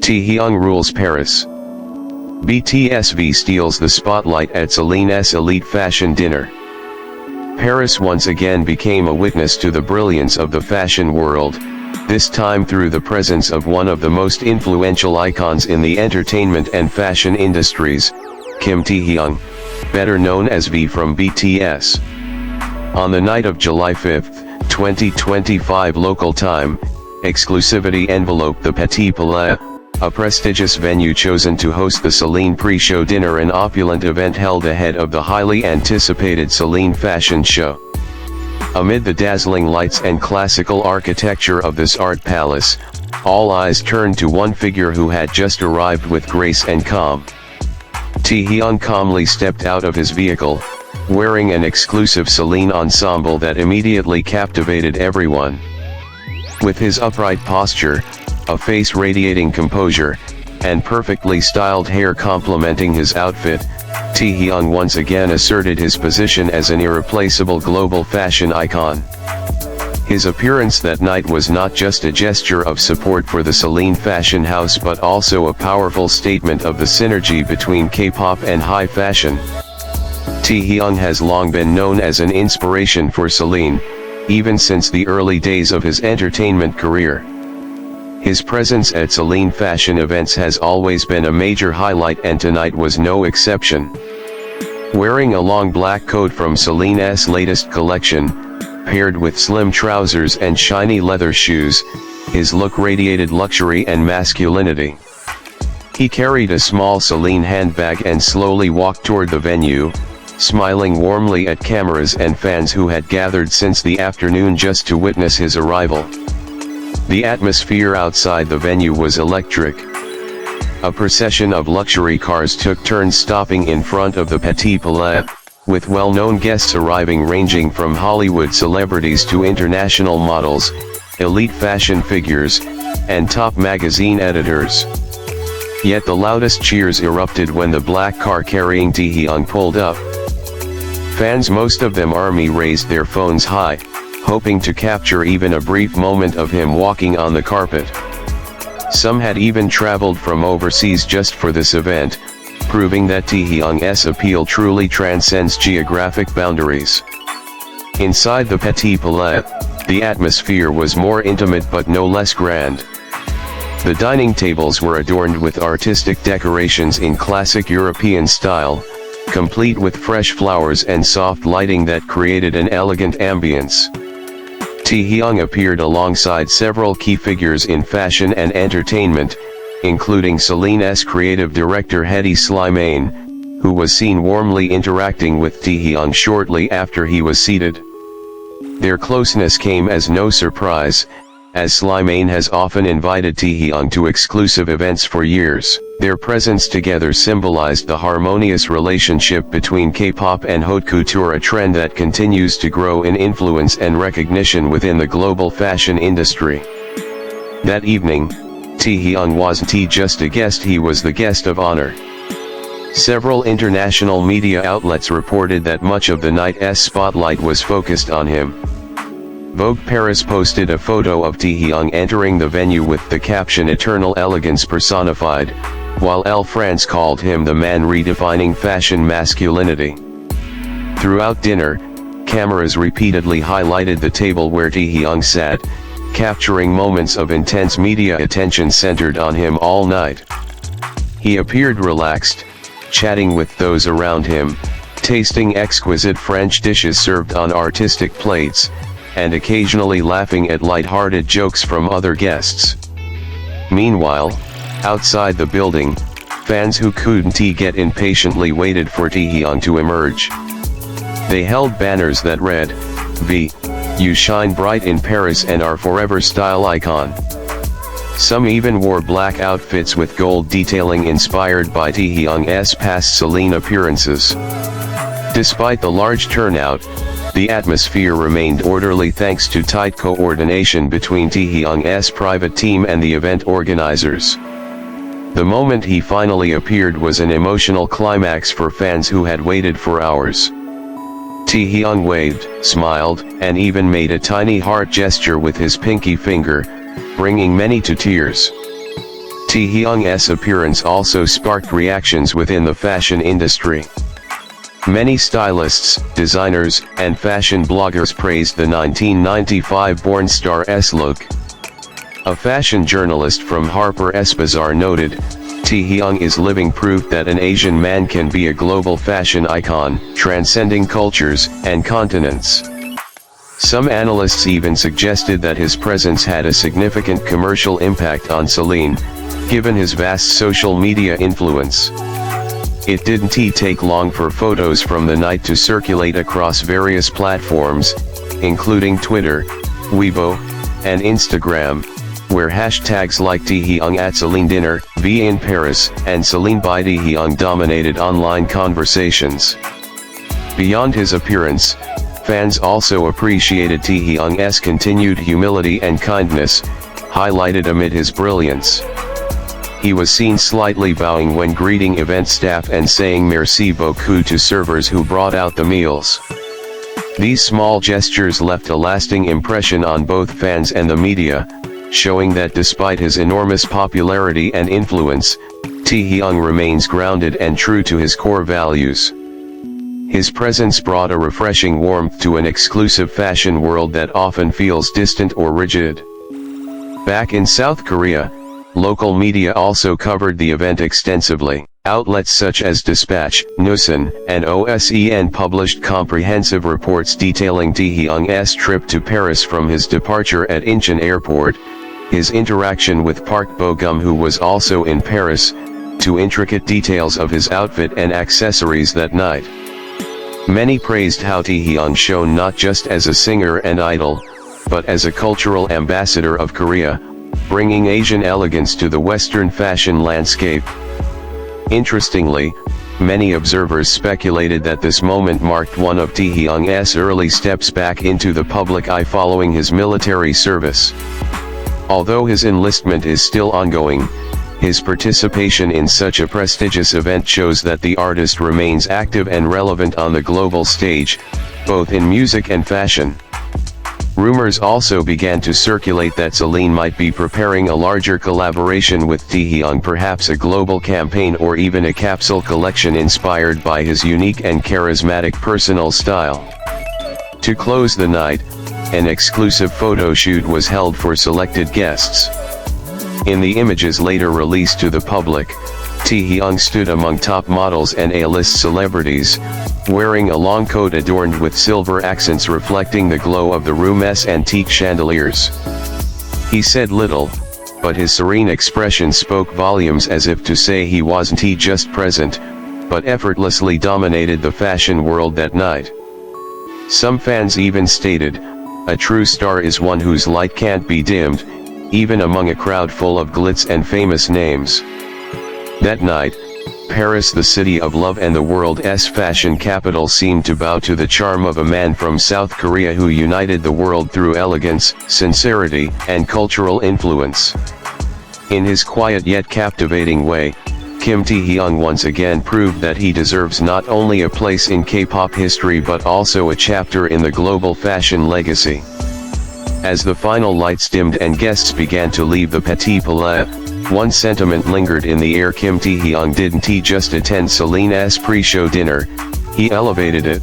Taehyung rules Paris. BTS steals the spotlight at CELINE's elite fashion dinner. Paris once again became a witness to the brilliance of the fashion world, this time through the presence of one of the most influential icons in the entertainment and fashion industries, Kim Taehyung, better known as V from BTS. On the night of July 5, 2025 local time, exclusivity enveloped the Petit Palais, a prestigious venue chosen to host the CELINE Pre-show Dinner, an opulent event held ahead of the highly anticipated CELINE fashion show. Amid the dazzling lights and classical architecture of this art palace, all eyes turned to one figure who had just arrived with grace and calm. Taehyung calmly stepped out of his vehicle, wearing an exclusive CELINE ensemble that immediately captivated everyone. With his upright posture, a face radiating composure, and perfectly styled hair complementing his outfit, Taehyung once again asserted his position as an irreplaceable global fashion icon. His appearance that night was not just a gesture of support for the CELINE fashion house but also a powerful statement of the synergy between K-pop and high fashion. Taehyung has long been known as an inspiration for CELINE, even since the early days of his entertainment career. His presence at CELINE fashion events has always been a major highlight, and tonight was no exception. Wearing a long black coat from CELINE's latest collection, paired with slim trousers and shiny leather shoes, his look radiated luxury and masculinity. He carried a small CELINE handbag and slowly walked toward the venue, smiling warmly at cameras and fans who had gathered since the afternoon just to witness his arrival. The atmosphere outside the venue was electric. A procession of luxury cars took turns stopping in front of the Petit Palais, with well-known guests arriving ranging from Hollywood celebrities to international models, elite fashion figures, and top magazine editors. Yet the loudest cheers erupted when the black car carrying Taehyung pulled up. Fans, most of them army, raised their phones high, hoping to capture even a brief moment of him walking on the carpet. Some had even traveled from overseas just for this event, proving that Taehyung's appeal truly transcends geographic boundaries. Inside the Petit Palais, the atmosphere was more intimate but no less grand. The dining tables were adorned with artistic decorations in classic European style, complete with fresh flowers and soft lighting that created an elegant ambience. Taehyung appeared alongside several key figures in fashion and entertainment, including CELINE's creative director CELINE, who was seen warmly interacting with Taehyung shortly after he was seated. Their closeness came as no surprise, as CELINE has often invited Taehyung to exclusive events for years. Their presence together symbolized the harmonious relationship between K-pop and haute couture, a trend that continues to grow in influence and recognition within the global fashion industry. That evening, Taehyung wasn't just a guest, he was the guest of honor. Several international media outlets reported that much of the night's spotlight was focused on him. Vogue Paris posted a photo of Taehyung entering the venue with the caption "Eternal Elegance Personified," while Elle France called him the man redefining fashion masculinity. Throughout dinner, cameras repeatedly highlighted the table where Taehyung sat, capturing moments of intense media attention centered on him all night. He appeared relaxed, chatting with those around him, tasting exquisite French dishes served on artistic plates, and occasionally laughing at light-hearted jokes from other guests. Meanwhile, outside the building, fans who couldn't get in patiently waited for Taehyung to emerge. They held banners that read, "V, you shine bright in Paris and are forever style icon." Some even wore black outfits with gold detailing inspired by Taehyung's past CELINE appearances. Despite the large turnout, the atmosphere remained orderly thanks to tight coordination between Taehyung's private team and the event organizers. The moment he finally appeared was an emotional climax for fans who had waited for hours. Taehyung waved, smiled, and even made a tiny heart gesture with his pinky finger, bringing many to tears. Taehyung's appearance also sparked reactions within the fashion industry. Many stylists, designers, and fashion bloggers praised the 1995-born star's look. A fashion journalist from Harper's Bazaar noted, "Taehyung is living proof that an Asian man can be a global fashion icon, transcending cultures and continents." Some analysts even suggested that his presence had a significant commercial impact on CELINE, given his vast social media influence. It didn't take long for photos from the night to circulate across various platforms, including Twitter, Weibo, and Instagram, where hashtags like Taehyung at CELINE Dinner, V in Paris, and CELINE by Taehyung dominated online conversations. Beyond his appearance, fans also appreciated Taehyung's continued humility and kindness, highlighted amid his brilliance. He was seen slightly bowing when greeting event staff and saying merci beaucoup to servers who brought out the meals. These small gestures left a lasting impression on both fans and the media, showing that despite his enormous popularity and influence, Taehyung remains grounded and true to his core values. His presence brought a refreshing warmth to an exclusive fashion world that often feels distant or rigid. Back in South Korea, local media also covered the event extensively. Outlets such as Dispatch, Nusun, and OSEN published comprehensive reports detailing Taehyung's trip to Paris from his departure at Incheon Airport, his interaction with Park Bo-gum, who was also in Paris, to intricate details of his outfit and accessories that night. Many praised how Taehyung shone not just as a singer and idol, but as a cultural ambassador of Korea, bringing Asian elegance to the Western fashion landscape. Interestingly, many observers speculated that this moment marked one of Taehyung's early steps back into the public eye following his military service. Although his enlistment is still ongoing, his participation in such a prestigious event shows that the artist remains active and relevant on the global stage, both in music and fashion. Rumors also began to circulate that CELINE might be preparing a larger collaboration with Taehyung, perhaps a global campaign or even a capsule collection inspired by his unique and charismatic personal style. To close the night, an exclusive photo shoot was held for selected guests. In the images later released to the public, Taehyung stood among top models and A-list celebrities, wearing a long coat adorned with silver accents reflecting the glow of the room's antique chandeliers. He said little, but his serene expression spoke volumes, as if to say he wasn't just present, but effortlessly dominated the fashion world that night. Some fans even stated, "A true star is one whose light can't be dimmed, even among a crowd full of glitz and famous names." That night, Paris, the city of love and the world's fashion capital, seemed to bow to the charm of a man from South Korea who united the world through elegance, sincerity, and cultural influence. In his quiet yet captivating way, Kim Taehyung once again proved that he deserves not only a place in K-pop history but also a chapter in the global fashion legacy. As the final lights dimmed and guests began to leave the Petit Palais, one sentiment lingered in the air: Kim Taehyung didn't just attend CELINE's pre-show dinner, he elevated it.